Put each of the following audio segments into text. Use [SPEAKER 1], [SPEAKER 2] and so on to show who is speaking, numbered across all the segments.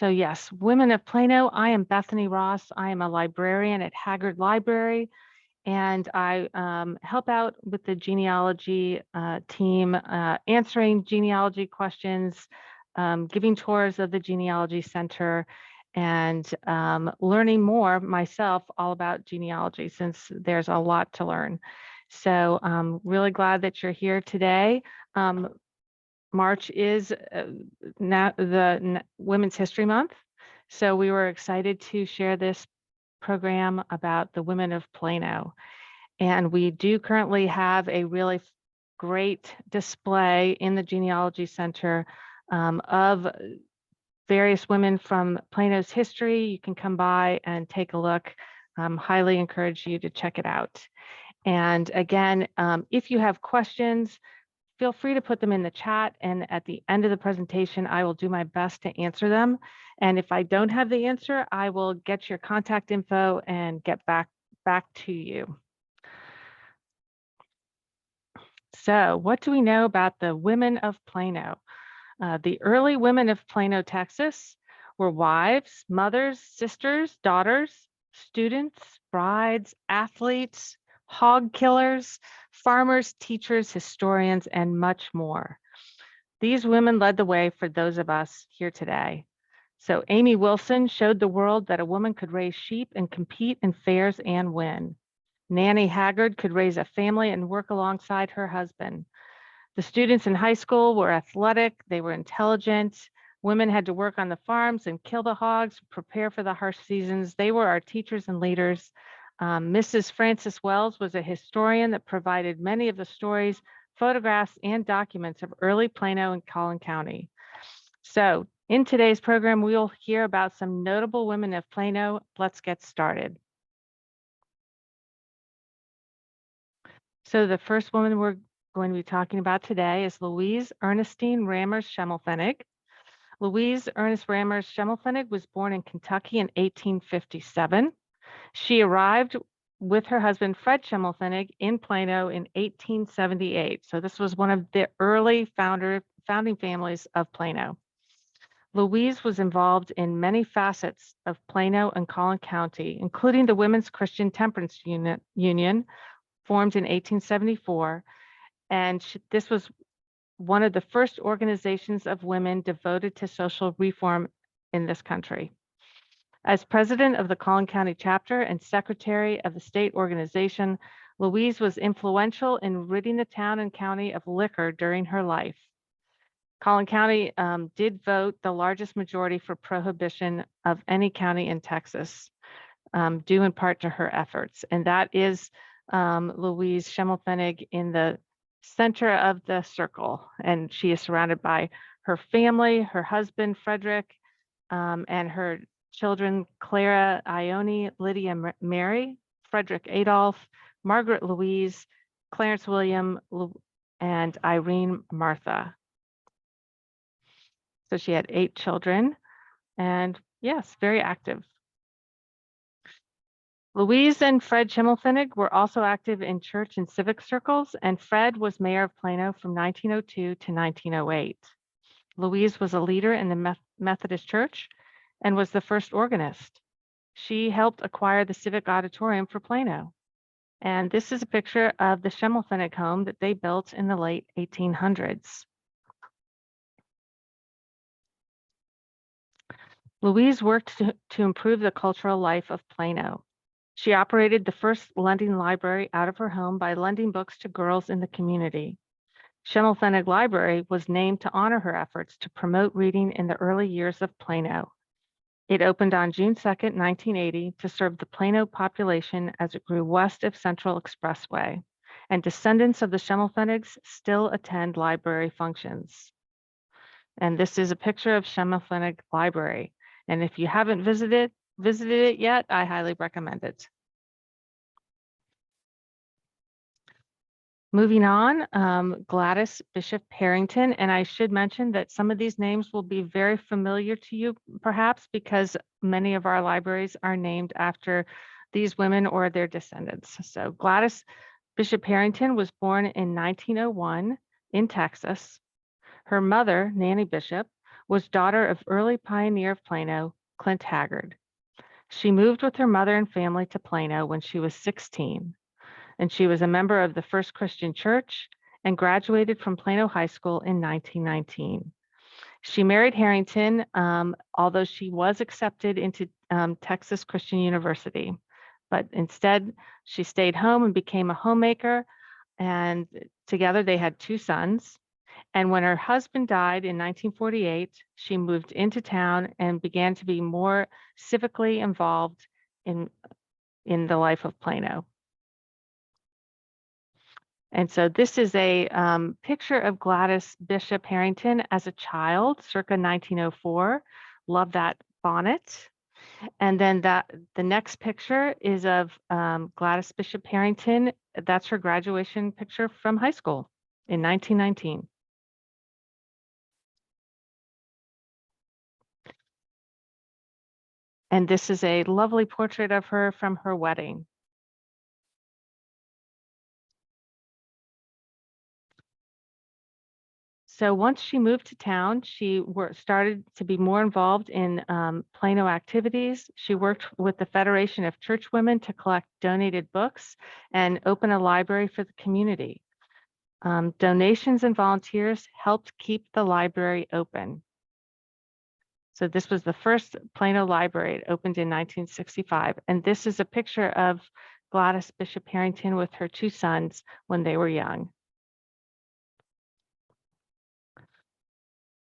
[SPEAKER 1] So yes, Women of Plano, I am Bethany Ross. I am a librarian at Haggard Library, and I help out with the genealogy team, answering genealogy questions, giving tours of the Genealogy Center, and learning more myself all about genealogy, since there's a lot to learn. So I'm really glad that you're here today. March is Women's History Month, so we were excited to share this program about the women of Plano. And we do currently have a really great display in the Genealogy Center of various women from Plano's history. You can come by and take a look. Highly encourage you to check it out. And again, if you have questions, feel free to put them in the chat, and at the end of the presentation, I will do my best to answer them. And if I don't have the answer, I will get your contact info and get back to you. So what do we know about the women of Plano? The early women of Plano, Texas were wives, mothers, sisters, daughters, students, brides, athletes, hog killers, farmers, teachers, historians, and much more. These women led the way for those of us here today. So Amy Wilson showed the world that a woman could raise sheep and compete in fairs and win. Nanny Haggard could raise a family and work alongside her husband. The students in high school were athletic, they were intelligent. Women had to work on the farms and kill the hogs, prepare for the harsh seasons. They were our teachers and leaders. Mrs. Frances Wells was a historian that provided many of the stories, photographs, and documents of early Plano and Collin County. So in today's program, we will hear about some notable women of Plano. Let's get started. So the first woman we're going to be talking about today is Louise Ernestine Rammers Schimmelpfennig. Louise Ernest Rammers Schimmelpfennig was born in Kentucky in 1857. She arrived with her husband, Fred Schimmelpfennig, in Plano in 1878. So this was one of the early founding families of Plano. Louise was involved in many facets of Plano and Collin County, including the Women's Christian Temperance Union, formed in 1874. And this was one of the first organizations of women devoted to social reform in this country. As president of the Collin County chapter and secretary of the state organization, Louise was influential in ridding the town and county of liquor during her life. Collin County did vote the largest majority for prohibition of any county in Texas, due in part to her efforts. And that is Louise Schimmelpfennig in the center of the circle. And she is surrounded by her family, her husband, Frederick, and her children, Clara Ione, Lydia Mary, Frederick Adolph, Margaret Louise, Clarence William, and Irene Martha. So she had 8 children, and yes, very active. Louise and Fred Schimmelpfennig were also active in church and civic circles, and Fred was mayor of Plano from 1902 to 1908. Louise was a leader in the Methodist Church and was the first organist. She helped acquire the Civic Auditorium for Plano. And this is a picture of the Schimmelpfennig home that they built in the late 1800s. Louise worked to improve the cultural life of Plano. She operated the first lending library out of her home by lending books to girls in the community. Schimmelpfennig Library was named to honor her efforts to promote reading in the early years of Plano. It opened on June 2nd, 1980, to serve the Plano population as it grew west of Central Expressway, and descendants of the Schimmelpfennigs still attend library functions. And this is a picture of Schimmelpfennig Library. And if you haven't visited it yet, I highly recommend it. Moving on, Gladys Bishop Harrington, and I should mention that some of these names will be very familiar to you, perhaps, because many of our libraries are named after these women or their descendants. So Gladys Bishop Harrington was born in 1901 in Texas. Her mother, Nanny Bishop, was daughter of early pioneer of Plano, Clint Haggard. She moved with her mother and family to Plano when she was 16, and she was a member of the First Christian Church and graduated from Plano High School in 1919. She married Harrington, although she was accepted into Texas Christian University. But instead, she stayed home and became a homemaker, and together they had 2 sons. And when her husband died in 1948, she moved into town and began to be more civically involved in the life of Plano. And so this is a picture of Gladys Bishop Harrington as a child, circa 1904. Love that bonnet. And then the next picture is of Gladys Bishop Harrington. That's her graduation picture from high school in 1919. And this is a lovely portrait of her from her wedding. So once she moved to town, she started to be more involved in Plano activities. She worked with the Federation of Church Women to collect donated books and open a library for the community. Donations and volunteers helped keep the library open. So this was the first Plano library. It opened in 1965. And this is a picture of Gladys Bishop Harrington with her 2 sons when they were young.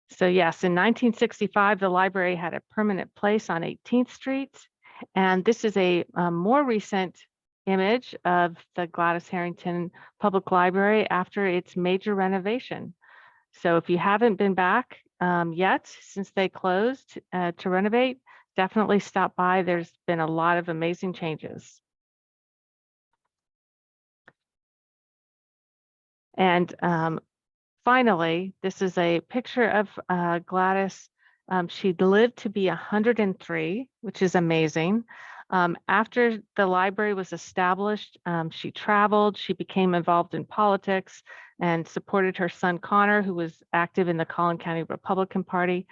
[SPEAKER 1] So yes, in 1965, the library had a permanent place on 18th Street. And this is a more recent image of the Gladys Harrington Public Library after its major renovation. So if you haven't been back yet, since they closed to renovate, definitely stop by. There's been a lot of amazing changes. And finally, this is a picture of Gladys. She lived to be 103, which is amazing. After the library was established, she traveled, she became involved in politics and supported her son Connor, who was active in the Collin County Republican Party.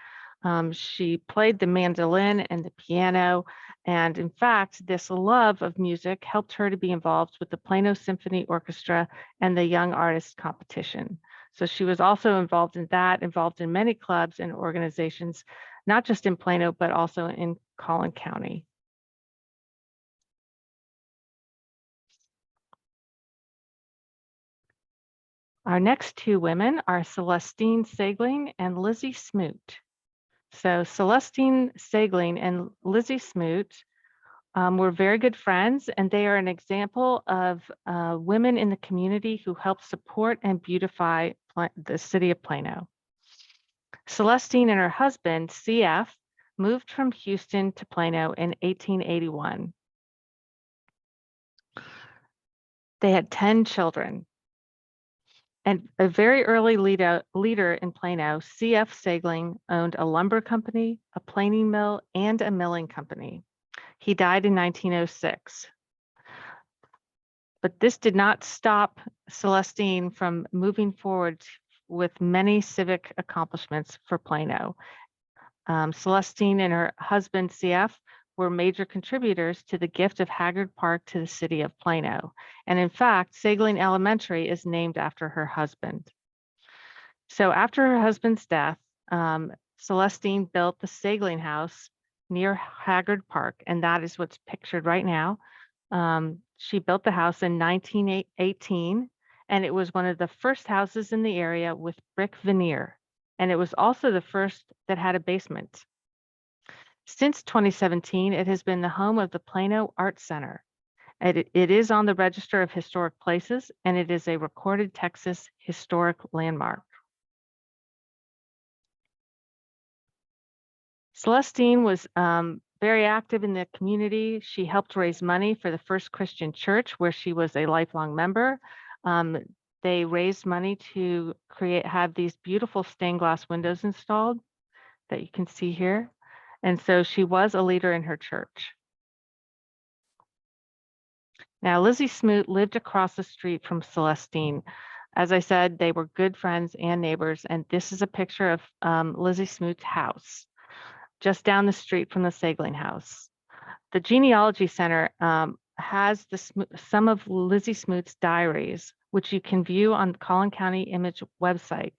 [SPEAKER 1] She played the mandolin and the piano. And in fact, this love of music helped her to be involved with the Plano Symphony Orchestra and the Young Artist Competition. So she was also involved in that, involved in many clubs and organizations, not just in Plano, but also in Collin County. Our next 2 women are Celestine Sagling and Lizzie Smoot. So Celestine Sagling and Lizzie Smoot were very good friends, and they are an example of women in the community who help support and beautify the city of Plano. Celestine and her husband, CF, moved from Houston to Plano in 1881. They had 10 children. And a very early leader in Plano, CF Sagling owned a lumber company, a planing mill, and a milling company. He died in 1906. But this did not stop Celestine from moving forward with many civic accomplishments for Plano. Celestine and her husband, CF, were major contributors to the gift of Haggard Park to the city of Plano. And in fact, Sagling Elementary is named after her husband. So after her husband's death, Celestine built the Sagling House near Haggard Park, and that is what's pictured right now. She built the house in 1918, and it was one of the first houses in the area with brick veneer. And it was also the first that had a basement. Since 2017, it has been the home of the Plano Art Center. It is on the Register of Historic Places, and it is a recorded Texas historic landmark. Celestine was very active in the community. She helped raise money for the First Christian Church, where she was a lifelong member. They raised money to have these beautiful stained glass windows installed that you can see here. And so she was a leader in her church. Now, Lizzie Smoot lived across the street from Celestine. As I said, they were good friends and neighbors, and this is a picture of Lizzie Smoot's house, just down the street from the Sagling house. The Genealogy Center has some of Lizzie Smoot's diaries, which you can view on the Collin County Image website.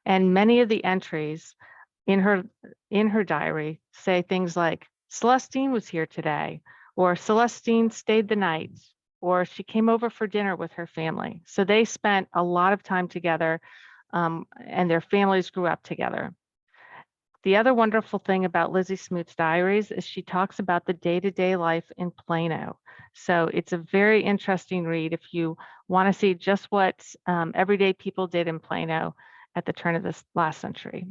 [SPEAKER 1] And many of the entries in her diary say things like, Celestine was here today, or Celestine stayed the night, or she came over for dinner with her family. So they spent a lot of time together, and their families grew up together. The other wonderful thing about Lizzie Smoot's diaries is she talks about the day-to-day life in Plano. So it's a very interesting read if you want to see just what everyday people did in Plano at the turn of this last century.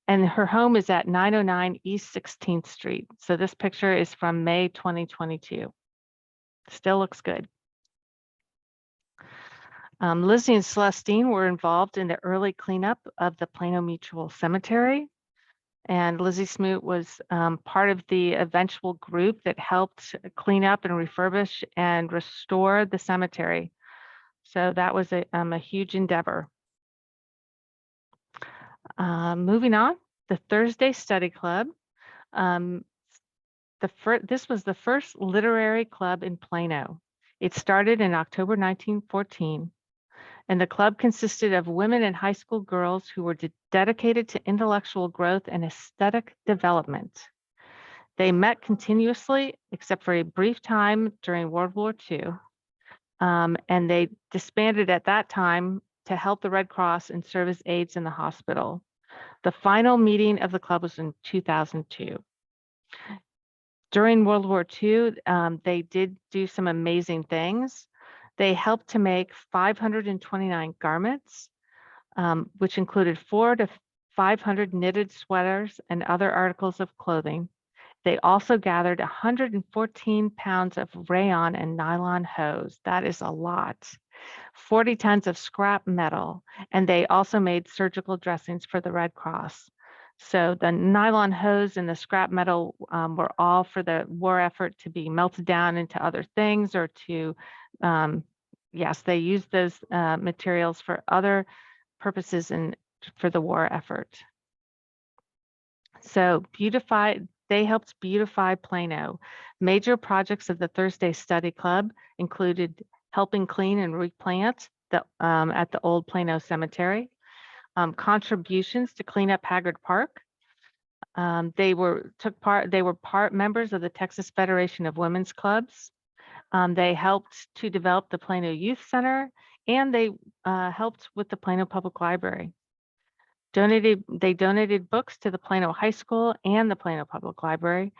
[SPEAKER 1] And her home is at 909 East 16th Street. So this picture is from May 2022. Still looks good. Lizzie and Celestine were involved in the early cleanup of the Plano Mutual Cemetery. And Lizzie Smoot was part of the eventual group that helped clean up and refurbish and restore the cemetery. So that was a huge endeavor. Moving on, the Thursday Study Club. This was the first literary club in Plano. It started in October 1914, and the club consisted of women and high school girls who were dedicated to intellectual growth and aesthetic development. They met continuously, except for a brief time during World War II, and they disbanded at that time to help the Red Cross and serve as aides in the hospital. The final meeting of the club was in 2002. During World War II, they did do some amazing things. They helped to make 529 garments, which included 400 to 500 knitted sweaters and other articles of clothing. They also gathered 114 pounds of rayon and nylon hose. That is a lot. 40 tons of scrap metal, and they also made surgical dressings for the Red Cross. So the nylon hose and the scrap metal were all for the war effort to be melted down into other things, or to, yes, they used those materials for other purposes and for the war effort. So they helped beautify Plano. Major projects of the Thursday Study Club included helping clean and replant at the old Plano Cemetery, contributions to clean up Haggard Park. They were members of the Texas Federation of Women's Clubs. They helped to develop the Plano Youth Center, and they helped with the Plano Public Library. They donated books to the Plano High School and the Plano Public Library,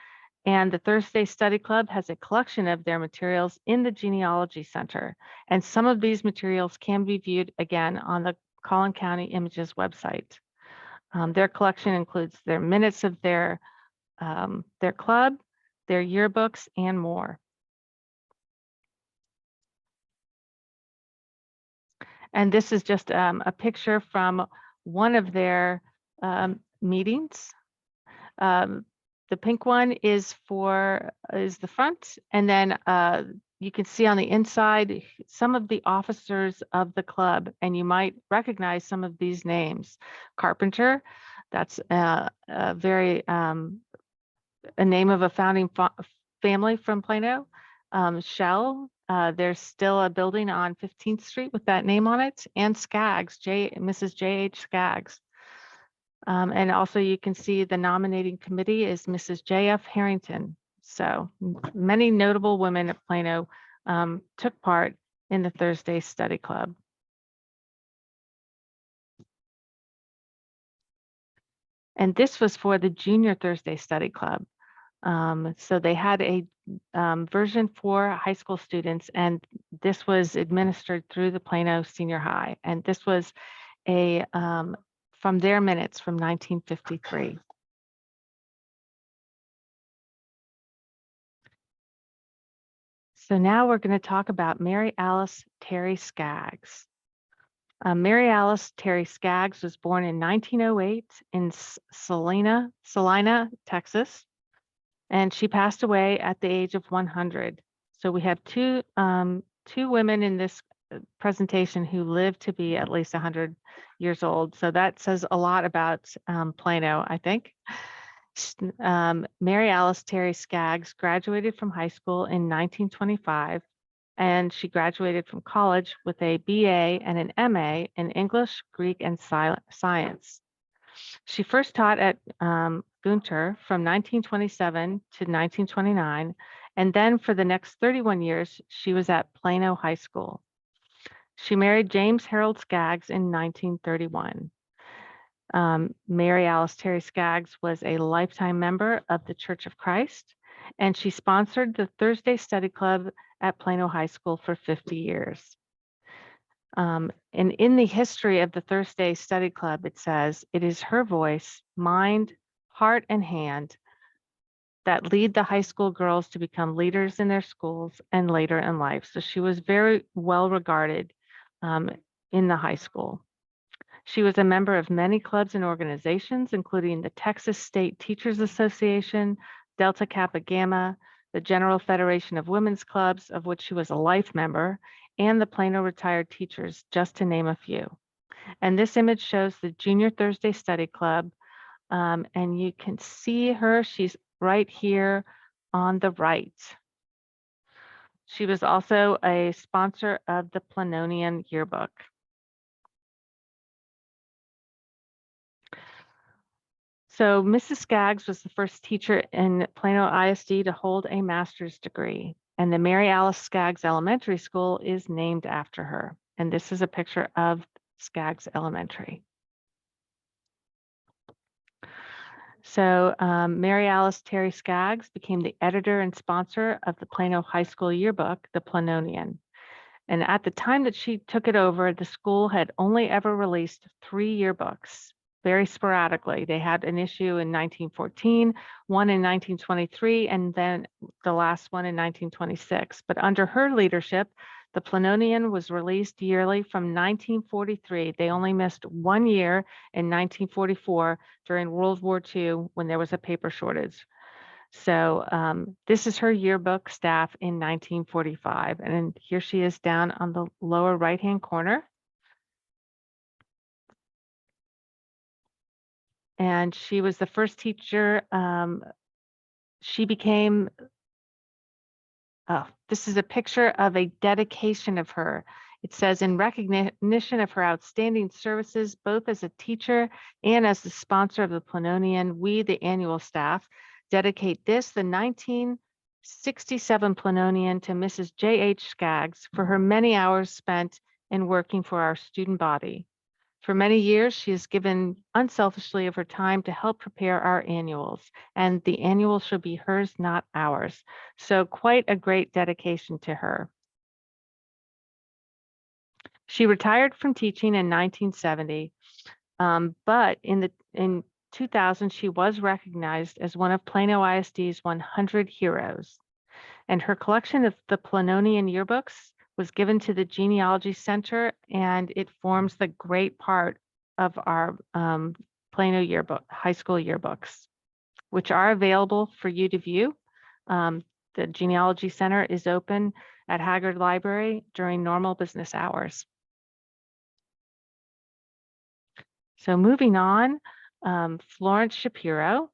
[SPEAKER 1] and the Thursday Study Club has a collection of their materials in the Genealogy Center. And some of these materials can be viewed again on the Collin County Images website. Their collection includes their minutes of their club, their yearbooks, and more. And this is just a picture from one of their meetings. The pink one is the front, and then you can see on the inside some of the officers of the club, and you might recognize some of these names. Carpenter, that's a name of a founding family from Plano. Shell, there's still a building on 15th Street with that name on it, and Skaggs, Mrs. J.H. Skaggs. And also you can see the nominating committee is Mrs. J.F. Harrington. So many notable women of Plano took part in the Thursday Study Club. And this was for the Junior Thursday Study Club. So they had a version for high school students, and this was administered through the Plano Senior High. And this was from their minutes from 1953. So now we're going to talk about Mary Alice Terry Skaggs. Mary Alice Terry Skaggs was born in 1908 in Salina, Texas, and she passed away at the age of 100. So we have two women in this presentation who lived to be at least 100 years old. So that says a lot about Plano, I think. Mary Alice Terry Skaggs graduated from high school in 1925, and she graduated from college with a BA and an MA in English, Greek, and science. She first taught at Gunter from 1927 to 1929, and then for the next 31 years, she was at Plano High School. She married James Harold Skaggs in 1931. Mary Alice Terry Skaggs was a lifetime member of the Church of Christ, and she sponsored the Thursday Study Club at Plano High School for 50 years. And in the history of the Thursday Study Club, it says, it is her voice, mind, heart, and hand that lead the high school girls to become leaders in their schools and later in life. So she was very well regarded in the high school. She was a member of many clubs and organizations, including the Texas State Teachers Association, Delta Kappa Gamma, the General Federation of Women's Clubs, of which she was a life member, and the Plano Retired Teachers, just to name a few. And this image shows the Junior Thursday Study Club, and you can see her. She's right here on the right. She was also a sponsor of the Planonian Yearbook. So Mrs. Skaggs was the first teacher in Plano ISD to hold a master's degree, and the Mary Alice Skaggs Elementary School is named after her. And this is a picture of Skaggs Elementary. So Mary Alice Terry Skaggs became the editor and sponsor of the Plano High School yearbook, the Planonian. And at the time that she took it over, the school had only ever released 3 yearbooks, very sporadically. They had an issue in 1914, one in 1923, and then the last one in 1926. But under her leadership, the Planonian was released yearly from 1943. They only missed 1 year in 1944 during World War II when there was a paper shortage. So this is her yearbook staff in 1945. And here she is down on the lower right-hand corner. And she was the first teacher. She became, this is a picture of a dedication of her. It says, in recognition of her outstanding services, both as a teacher and as the sponsor of the Planonian, we, the annual staff, dedicate this, the 1967 Planonian, to Mrs. J.H. Skaggs for her many hours spent in working for our student body. For many years, she has given unselfishly of her time to help prepare our annuals, and the annual should be hers, not ours. So quite a great dedication to her. She retired from teaching in 1970, but in 2000, she was recognized as one of Plano ISD's 100 heroes. And her collection of the Planonian yearbooks was given to the Genealogy Center, and it forms the great part of our Plano yearbook, high school yearbooks, which are available for you to view. The Genealogy Center is open at Haggard Library during normal business hours. So moving on, Florence Shapiro.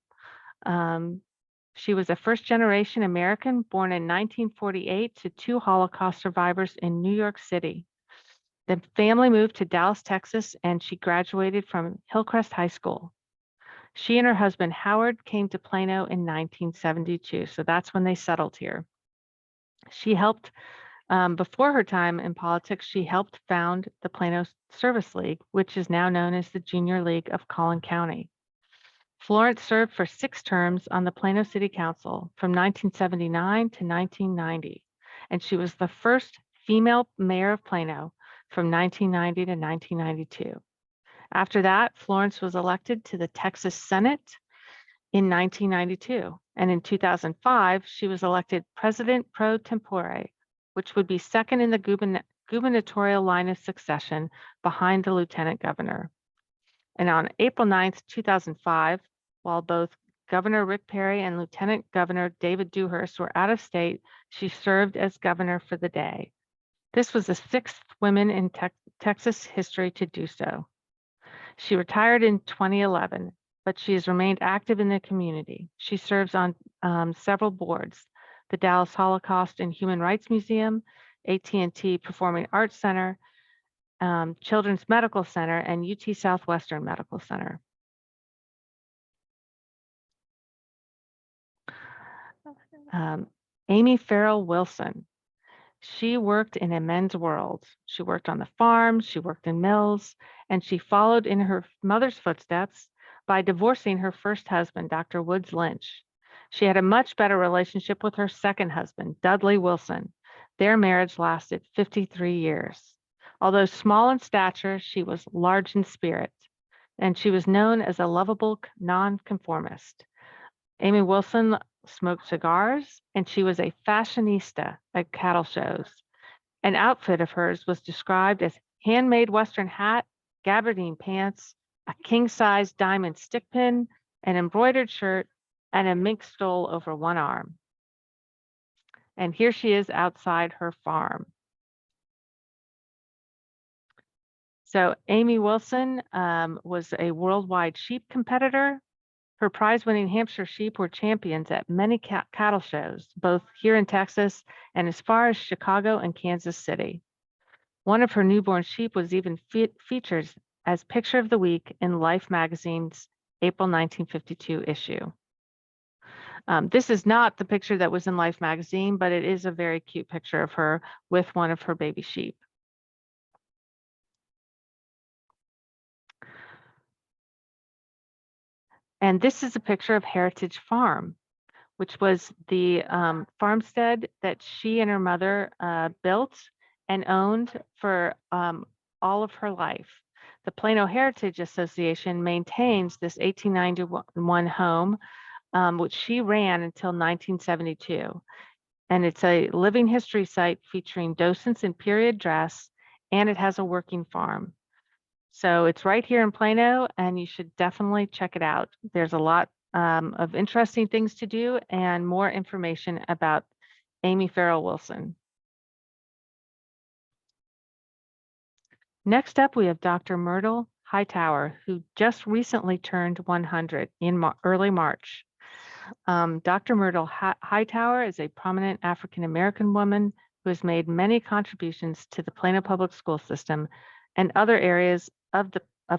[SPEAKER 1] She was a first-generation American born in 1948 to 2 Holocaust survivors in New York City. The family moved to Dallas, Texas, and she graduated from Hillcrest High School. She and her husband, Howard, came to Plano in 1972, so that's when they settled here. She helped, before her time in politics, she helped found the Plano Service League, which is now known as the Junior League of Collin County. Florence served for 6 terms on the Plano City Council from 1979 to 1990, and she was the first female mayor of Plano from 1990 to 1992. After that, Florence was elected to the Texas Senate in 1992, and in 2005, she was elected president pro tempore, which would be second in the gubernatorial line of succession behind the lieutenant governor. And on April 9th, 2005, while both Governor Rick Perry and Lieutenant Governor David Dewhurst were out of state, she served as governor for the day. This was the 6th women in Texas history to do so. She retired in 2011, but she has remained active in the community. She serves on several boards: the Dallas Holocaust and Human Rights Museum, AT&T Performing Arts Center, Children's Medical Center, and UT Southwestern Medical Center. Amy Farrell Wilson. She worked in a men's world. She worked on the farm, she worked in mills, and she followed in her mother's footsteps by divorcing her first husband, Dr. Woods Lynch. She had a much better relationship with her second husband, Dudley Wilson. Their marriage lasted 53 years. Although small in stature, she was large in spirit, and she was known as a lovable nonconformist. Amy Wilson smoked cigars, and she was a fashionista at cattle shows. An outfit of hers was described as handmade Western hat, gabardine pants, a king-size diamond stick pin, an embroidered shirt, and a mink stole over one arm. And here she is outside her farm. So Amy Wilson was a worldwide sheep competitor. Her prize-winning Hampshire sheep were champions at many cattle shows, both here in Texas and as far as Chicago and Kansas City. One of her newborn sheep was even featured as Picture of the Week in Life magazine's April 1952 issue. This is not the picture that was in Life magazine, but it is a very cute picture of her with one of her baby sheep. And this is a picture of Heritage Farm, which was the farmstead that she and her mother built and owned for all of her life. The Plano Heritage Association maintains this 1891 home, which she ran until 1972. And it's a living history site featuring docents in period dress, and it has a working farm. So it's right here in Plano, and you should definitely check it out. There's a lot of interesting things to do and more information about Amy Farrell Wilson. Next up, we have Dr. Myrtle Hightower, who just recently turned 100 in early March. Dr. Myrtle Hightower is a prominent African-American woman who has made many contributions to the Plano public school system and other areas of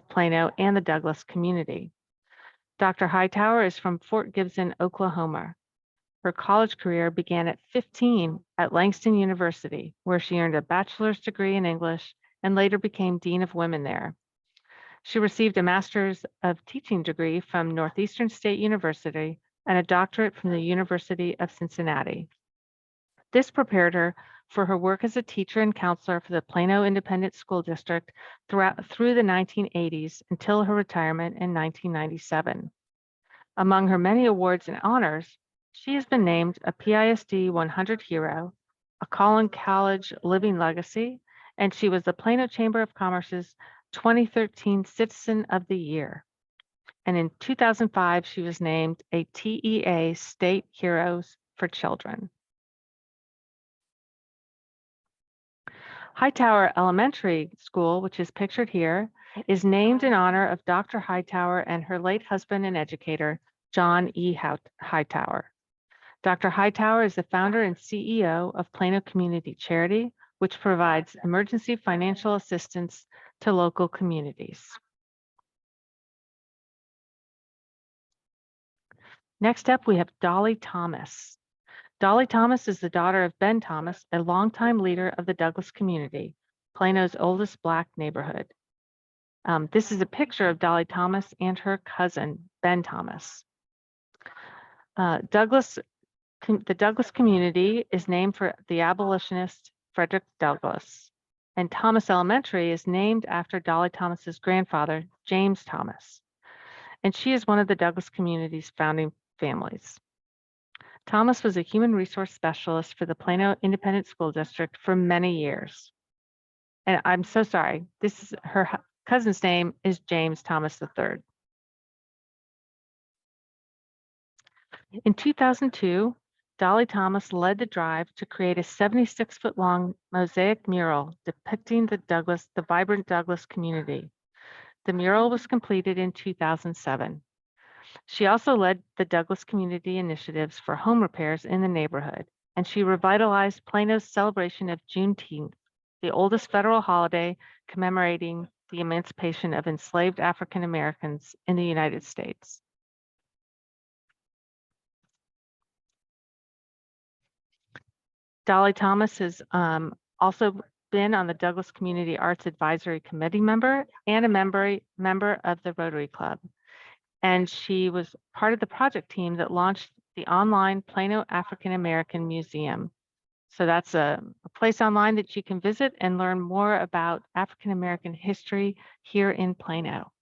[SPEAKER 1] Plano and the Douglas community. Dr. Hightower is from Fort Gibson, Oklahoma. Her college career began at 15 at Langston University, where she earned a bachelor's degree in English and later became Dean of Women there. She received a Master's of Teaching degree from Northeastern State University and a doctorate from the University of Cincinnati. This prepared her for her work as a teacher and counselor for the Plano Independent School District through the 1980s until her retirement in 1997. Among her many awards and honors, she has been named a PISD 100 Hero, a Collin College Living Legacy, and she was the Plano Chamber of Commerce's 2013 Citizen of the Year. And in 2005, she was named a TEA State Heroes for Children. Hightower Elementary School, which is pictured here, is named in honor of Dr. Hightower and her late husband and educator, John E. Hightower. Dr. Hightower is the founder and CEO of Plano Community Charity, which provides emergency financial assistance to local communities. Next up, we have Dolly Thomas. Dolly Thomas is the daughter of Ben Thomas, a longtime leader of the Douglas community, Plano's oldest Black neighborhood. This is a picture of Dolly Thomas and her cousin, Ben Thomas. The Douglas community is named for the abolitionist Frederick Douglass, and Thomas Elementary is named after Dolly Thomas's grandfather, James Thomas. And she is one of the Douglas community's founding families. Thomas was a human resource specialist for the Plano Independent School District for many years. And I'm so sorry, her cousin's name is James Thomas III. In 2002, Dolly Thomas led the drive to create a 76-foot-long mosaic mural depicting the vibrant Douglas community. The mural was completed in 2007. She also led the Douglas community initiatives for home repairs in the neighborhood, and she revitalized Plano's celebration of Juneteenth, the oldest federal holiday commemorating the emancipation of enslaved African Americans in the United States. Dolly Thomas has also been on the Douglas Community Arts Advisory Committee member and a member of the Rotary Club. And she was part of the project team that launched the online Plano African American Museum. So that's a place online that you can visit and learn more about African American history here in Plano.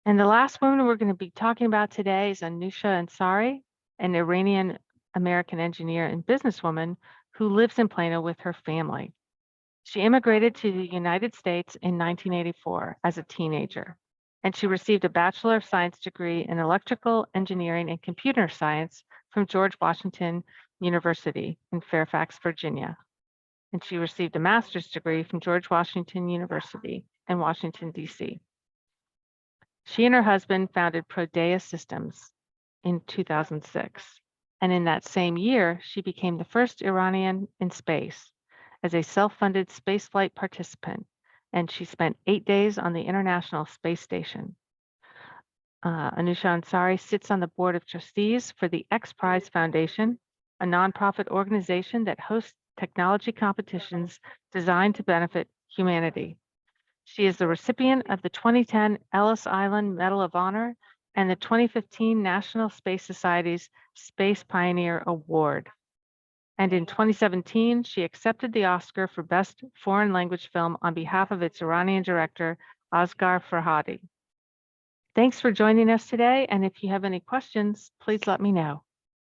[SPEAKER 1] And the last woman we're going to be talking about today is Anusha Ansari, an Iranian American engineer and businesswoman who lives in Plano with her family. She immigrated to the United States in 1984 as a teenager, and she received a Bachelor of Science degree in Electrical Engineering and Computer Science from George Washington University in Fairfax, Virginia. And she received a master's degree from George Washington University in Washington, D.C. She and her husband founded Prodea Systems in 2006. And in that same year, she became the first Iranian in space as a self-funded spaceflight participant. And she spent 8 days on the International Space Station. Anusha Ansari sits on the board of trustees for the X Prize Foundation, a nonprofit organization that hosts technology competitions designed to benefit humanity. She is the recipient of the 2010 Ellis Island Medal of Honor and the 2015 National Space Society's Space Pioneer Award. And in 2017, she accepted the Oscar for Best Foreign Language Film on behalf of its Iranian director, Asghar Farhadi. Thanks for joining us today, and if you have any questions, please let me know.